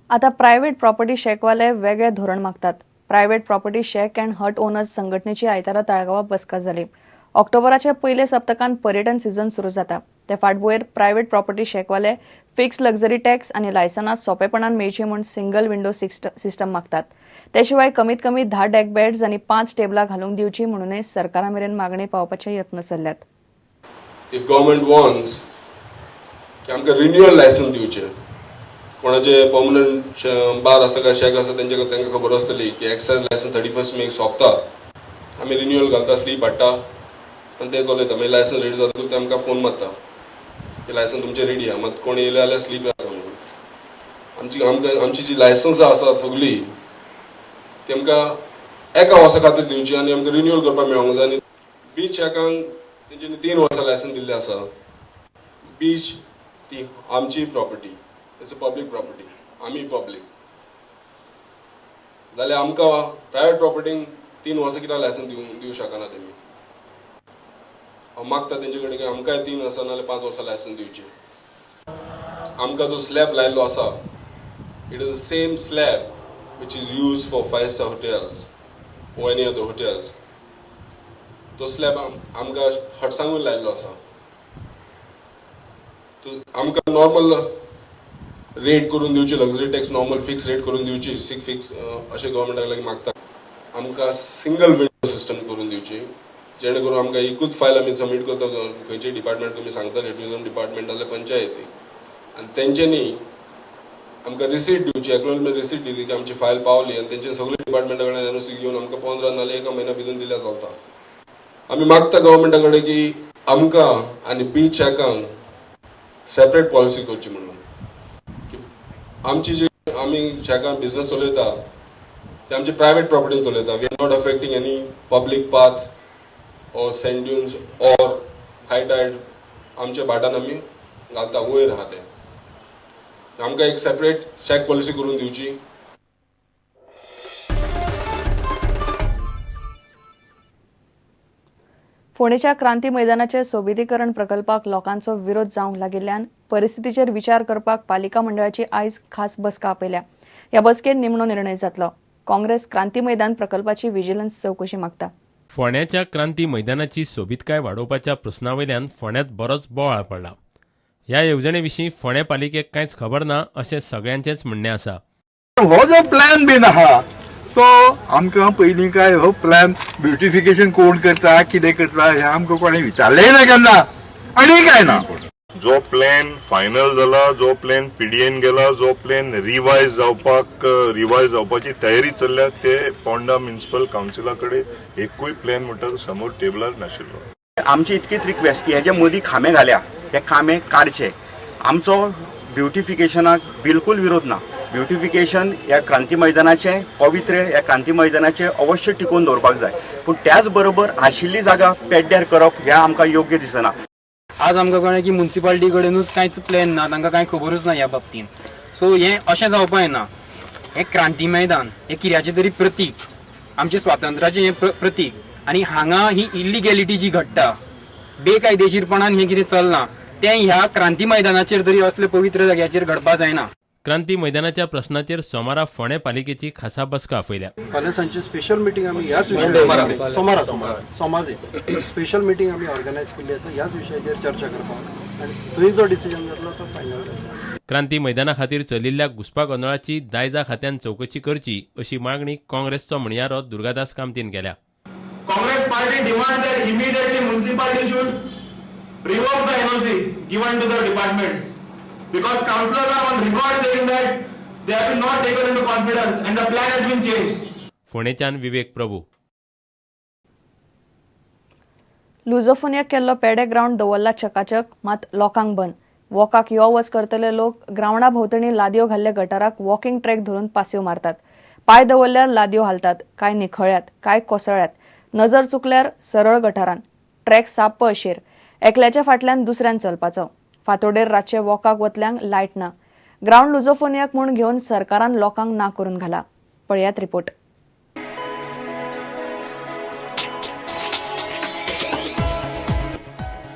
आता private property शेकवाले वेगळे धोरण मागतात. Private property shack and hut owners संघटनेची आयतारा ताळगांवां बसका जाली. ऑक्टोबराच्या पयले सप्तकान पर्यटन सीझन सुरू जाता. ते फाटभुंयेर प्रायव्हेट प्रॉपर्टी शेकवाले फिक्स लक्झरी टॅक्स आनी लायसनां सोंपेपणान मेळची म्हूण सिंगल विंडो सिस्टम मागतात. ते शिवाय कमीत कमी 10 डेक बेड्स आनी 5 टेबलां घालूंक दिवची म्हणूनय सरकारा मेरेन मागणी पावपाचे यत्न चल्ल्यात. इफ गव्हर्नमेंट वॉन्ट्स की आमकां रिन्युअल लायसन दिवचे, कोणाचे परमनंट बार आसा काय शेक आसा तांकां खबर आसतली की एक्सायज लायसन 31 मेक सोंपता, आमी रिन्युअल घालता, स्लीप हाडटा आनी ते चलयता. मागीर लायसन रेडी जातकूच ते आमकां फोन मारता की लायसन तुमचें रेडी आहा, मात कोण येयले जाल्यार स्लीप आसा म्हणून. आमची जी लायसन्सां आसा सगळी ती आमकां एका वर्सा खातीर दिवची आनी आमकां रिन्युअल करपाक मेळोंक जाय. आनी बीच शेकांक तेंच्यांनी 3 वर्सां लायसन दिल्लें आसा. बीच ती आमची property, it's a public property, आमी पब्लीक जाल्यार आमकां प्रायवेट प्रॉपर्टींक 3 वर्सां कित्याक लायसन दिवंक शकना तेमी. हांव मागता तेंचे कडेन की आमकांय 3 वर्सां नाजाल्यार 5 वर्सां लायसन दिवची. आमकां जो स्लॅब लायल्लो आसा, it is the same slab which is used for 5-star hotels or any other hotels. तो स्लॅब आमकां हट्सांगूय लायल्लो आसा. आमकां नॉर्मल रेट करून दिवची, luxury tax normal fix rate करून दिवची, फिक्स अशें गव्हर्मेंटाक लागीं मागता. आमकां सिंगल विंडो सिस्टम करून दिवची, जेणे करून आमकां एकूच फायल आमी सबमीट करता. खंयचेय डिपार्टमेंट तुमी सांगतले, टुरिजम डिपार्टमेंट नाजाल्यार पंचायती, आनी तेंच्यांनी आमकां रिसीट दिवची, एक्नॉलेजमेंट रिसीट दिली की आमची फायल पावली, आनी तेंचे सगळे डिपार्टमेंटा कडेन एनओसी घेवन आमकां 15 नाजाल्यार 1 म्हयन्या भितर दिल्यार चलता. आमी मागता गव्हर्मेंटा कडेन की आमकां आनी बीच शेकांक सेपरेट पॉलिसी करची म्हणून. आमची जी आमी शेकांक बिझनस चलयता ते आमची प्रायवेट प्रॉपर्टीन चलयता. We are not affecting any public path or sand dunes or high tide. आमच्या भाटान आमी घालता, वयर आहा ते. आमकां एक सेपरेट शेक पॉलिसी करून दिवची. फोंडेच्या क्रांती मैदानाचे सोबितीकरण प्रकल्पाक लोकांचो विरोध जावंक लागिल्ल्यान परिस्थितीचेर विचार करपाक पालिका मंडळाची आयज खास बसका आपयल्या. ह्या बसकेन निमणो निर्णय जातलो. काँग्रेस क्रांती मैदान प्रकल्पाची विजिलन्स चवकशी मागता. फोंड्याच्या क्रांती मैदानाची सोबीतकाय वाडोवपाच्या प्रस्नावयल्यान फोंड्यांत बरोच बोवाळ पडला. ह्या येवजणे विशीं फोंडे पालिकेक कांयच खबर ना अशें सगळ्यांचेच म्हणणें आसा. हो जो प्लॅन बीन आहा तो आमकां पयलीं काय हो प्लॅन ब्युटिफिकेशन कोण करता, कितें करता हें आमकां कोणें विचारलेंय ना केन्ना, आनी काय ना. जो प्लॅन फायनल जाला, जो प्लॅन पीडीएन गेला, जो प्लॅन रिवायज जावपाची तयारी चल्ल्या, ते पोंडा म्युनिसिपल कावन्सिला कडेन एकूय प्लॅन म्हणटा तो समोर टेबलार नाशिल्लो. आमची इतकीच रिक्वेस्ट की हेजे मदीं खांबे घाल्या ते खांबे काडचे. आमचो ब्युटिफिकेशनाक बिलकुल विरोध ना. ब्युटिफिकेशन ह्या क्रांती मैदानाचें पवित्र, ह्या क्रांती मैदानाचें अवश्य टिकोवन दवरपाक जाय, पूण त्याच बरोबर आशिल्ली जागा पेड्ड्यार करप हें आमकां योग्य दिसना. आज आमकां कळ्ळें की म्युन्सिपालिटी कडेनूच कांयच प्लॅन ना, तांकां कांय खबरूच ना ह्या बाबतींत. सो हें अशें जावपाक येना. हें क्रांती मैदान हें कित्याचें तरी प्रतीक, आमच्या स्वातंत्र्याचें हें प्रतीक, आनी हांगा ही इलिगॅलिटी जी घडटा, बेकायदेशीरपणान हें कितें चलना, तें ह्या क्रांती मैदानाचेर तरी असले पवित्र जाग्याचेर घडपाक जायना. क्रांती मैदानाच्या प्रश्नाचेर सोमारा फोंडे पालिकेची खासा बसका आपयल्या. फाल्यां सांजची स्पेशल मिटींग आमी ह्याच सोमार स्पेशल मिटींग आमी ऑर्गनायज केल्ली आसा ह्याच विशयाचेर चर्चा करपाक, आनी थंय जो डिसिजन जातलो तो फायनल जातलो. क्रांती मैदाना खातीर चलिल्ल्या घुसपा गोंधळाची दायजा खात्यान चवकशी करची अशी मागणी काँग्रेसचो म्हणयारो दुर्गादास कामतीन केल्या. Congress party demands that immediately municipality should revoke the NOC given to the department, because councillors are on record saying that they have been not taken into confidence and the plan has been changed. फोंडेच्यान विवेक प्रभू. लुझोफोनियाक केल्लो पेडे ground दवरला चकाचक, मात लोकांक बंद. वॉकाक यो वच करतले लोक ग्राउंडा भोंवतणी लादयो घाल्ले गटाराक वॉकिंग ट्रॅक धरून पासयो मारतात. पाय दवरल्यार लादयो हालतात, काय निखळ्यात, काय कोसळ्यात. नजर चुकल्यार सरळ गटारान. ट्रॅक साप्प अशेर. एकल्याच्या फाटल्यान दुसऱ्यान चलपाचो. फांतोडेर रातचे वॉकाक वतल्यांक लायट ना. ग्राउंड लुझोफोनियाक म्हूण घेवन सरकारान लोकांक ना करून घाला. पळयात रिपोर्ट.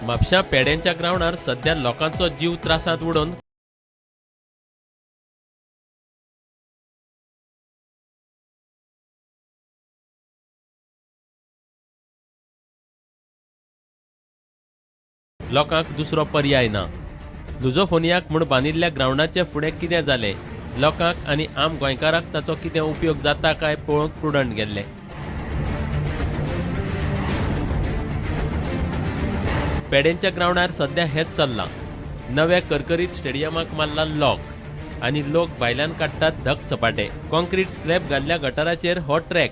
म्हापशा पेड्यांच्या ग्राउंडार सध्या लोकांचो जीव त्रासात उडोवन लोकांक दुसरो पर्याय ना. लुझोफोनियाक म्हूण बांदिल्ल्या ग्राउंडाचे फुडें कितें जालें, लोकांक आनी आम गोंयकाराक ताचो कितें उपयोग जाता काय पळोवंक प्रुडंट गेल्ले. पेडेंच्या ग्राउंडार सध्या हेच चल्लां. नव्या करकरीत स्टेडियमाक मारला लॉक आनी लोक भायल्यान काडटात धगचपाटे. कॉन्क्रीट स्लॅब घाल्ल्या गटाराचेर हो ट्रॅक.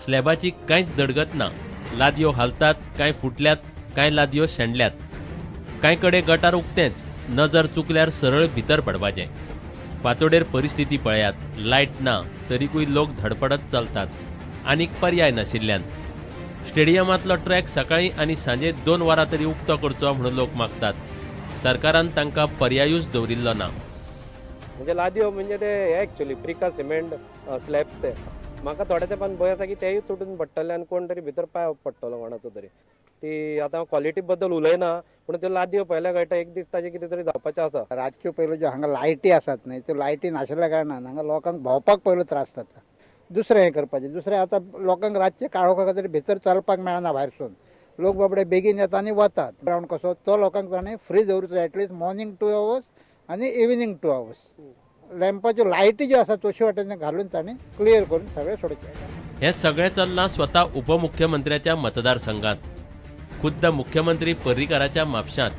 स्लॅबाची कांयच धडगत ना. लादयो हालतात, कांय फुटल्यात, कांय लादयो शेणल्यात. कांय कडेन गटार उक्तेंच, नजर चुकल्यार सरळ भितर पडपाचें. फांतोडेर परिस्थिती पळयात. लायट ना तरीकूय लोक धडपडत चलतात आनीक पर्याय नाशिल्ल्यान. स्टेडियमांतलो ट्रॅक सकाळीं आनी सांजे 2 वरां तरी उक्तो करचो म्हणून लोक मागतात. सरकारान तांकां पर्यायूच दवरिल्लो ना. म्हणजे लादयो म्हणजे ते हे एक्चुअली प्रिका सिमेंट स्लॅब्स ते म्हाका थोड्या तेंपान भंय आसा की तेय तुटून पडटले आनी कोण तरी भितर पांय पडटलो कोणाचो तरी. ती आतां क्वॉलिटी बद्दल उलयना पूण त्यो लादयो पयल्या कळटा एक दीस ताजें कितें तरी जावपाचें आसा. रातच्यो पयल्यो ज्यो हांगा लायटी आसात न्हय त्यो लायटी नाशिल्ल्या कारणान हांगा लोकांक भोंवपाक पयलो त्रास जाता. दुसरें हें करपाचें. दुसरें आतां लोकांक रातचें काळोखा खातीर भितर चलपाक मेळना भायरसून. लोक बाबडे बेगीन येता आनी वतात. ग्रावंड कसो तो लोकांक ताणें फ्री दवरचो एटलीस्ट मॉर्निंग 2 hours आनी इवनिंग 2 hours. लॅम्पाच्यो लायटी ज्यो आसा तशे वाटेन घालून ताणें क्लियर करून सगळें सोडचें. हें सगळें चल्लां स्वता उपमुख्यमंत्र्याच्या मतदारसंघात. खुद्द मुख्यमंत्री पर्रीकाराच्या म्हापशांत.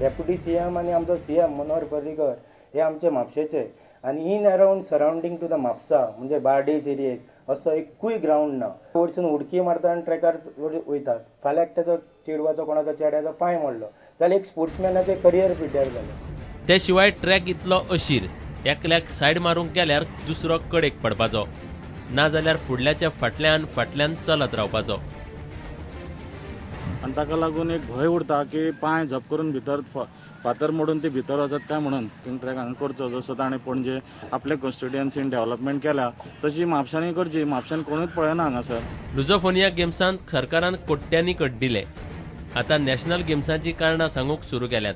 डेप्युटी सीएम आनी आमचो सीएम मनोहर पर्रीकर हे आमचे म्हापशेचे आनी in around surrounding to the Mapusa म्हणजे बार्डेस एरियेक असो एकूय ग्राउंड ना. वरसून उडकी मारता आनी ट्रॅकार वयतात. फाल्यां ताचो चेडवाचो कोणाचो चेड्याचो पांय मोडलो जाल्यार एक स्पोर्ट्समॅनाचें करियर पिड्ड्यार जालें. ते शिवाय ट्रॅक इतलो अशीर, एकल्याक सायड मारूंक गेल्यार दुसरो कडेक पडपाचो, नाजाल्यार फुडल्याच्या फाटल्यान चलत रावपाचो. आनी ताका लागून एक भंय उरता की पांय झप करून भितर फातर मोडून ती भितर वचत काय म्हणून थिंग ट्रॅक हांगा करचो. जसो ताणें पणजे आपल्या कॉन्स्टिट्युएन्सीन डेव्हलपमेंट केल्या तशी म्हापशांनी करची. म्हापशान कोणूच पळयना हांगासर. लुझोफोनिया गेम्सांत सरकारान कोट्यांनी कट दिले. आतां नॅशनल गेम्सांची कारणां सांगूंक सुरू केल्यात.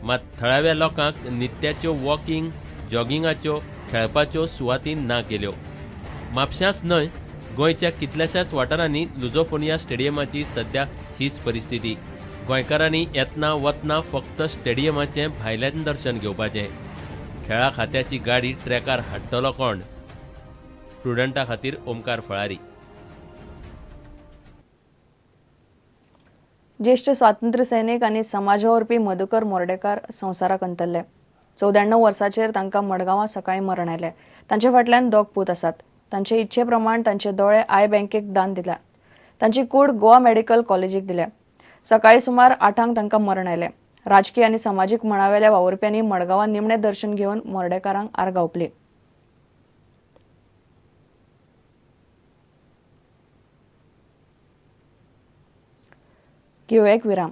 मात थळाव्या लोकांक नित्याच्यो वॉकिंग, जॉगिंगाच्यो, खेळपाच्यो सुवाती ना केल्यो. म्हापशांच न्हय, गोंयच्या कितल्याशाच वाठारांनी लुझोफोनिया स्टेडियमाची सध्या हीच परिस्थिती. गोंयकारांनी येतना वतना फक्त स्टेडियमाचें भायल्यान दर्शन घेवपाचें. खेळा खात्याची गाडी ट्रॅकार हाडटलो कोण? प्रुडंटा खातीर ओमकार फळारी. ज्येष्ठ स्वातंत्र्य सैनीक आनी समाजवावरपी मधुकर मोर्डेकार संवसाराक अंतरले. 94 वर्सांचेर तांकां मडगांवां सकाळीं मरण आयलें. तांचे फाटल्यान 2 पूत आसात. तांचे इच्छे प्रमाण तांचे दोळे आय बँकेक दान दिल्या. तांची कूड गोवा मेडिकल कॉलेजीक दिल्या. सकाळीं सुमार 8 तांकां मरण आयलें. राजकीय आनी समाजीक मळावेल्या वावुरप्यांनी मडगांवां निमणें दर्शन घेवन मोर्डेकारांक आर्गां ओंपली. घेवया एक विराम.